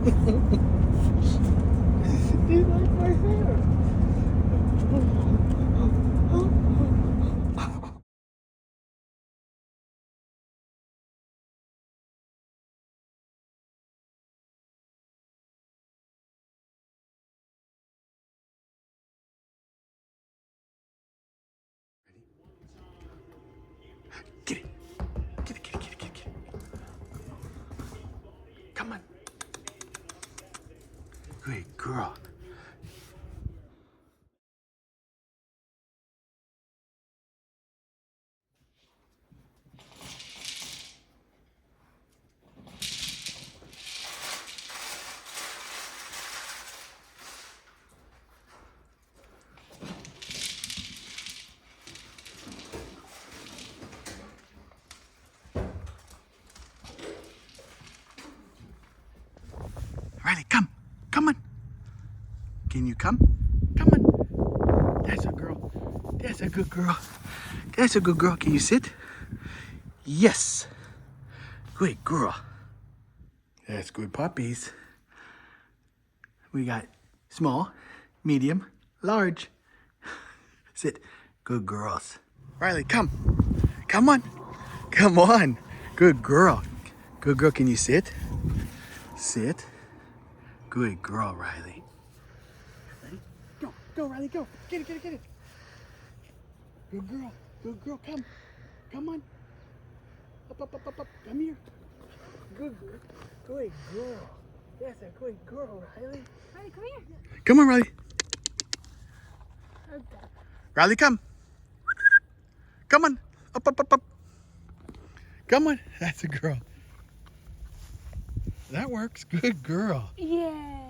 Do you like my hair? Get it. Get it, get it, get it, get it, get it. Come on. Good girl. Riley, come. Come on. Can you come? Come on. That's a girl. That's a good girl. That's a good girl. Can you sit? Yes. Good girl. That's good puppies. We got small, medium, large. Sit. Good girls. Riley, come. Come on. Come on. Good girl. Good girl. Can you sit? Sit. Good girl, Riley. Ready? Go. Go, Riley, go. Get it, get it, get it. Good girl. Good girl. Come. Come on. Up, up, up, up, up. Come here. Good girl. Good girl. That's a good girl, Riley. Riley, come here. Come on, Riley. Okay. Riley, come. Come on. Up, up, up, up. Come on. That's a girl. That works. Good girl. Yeah.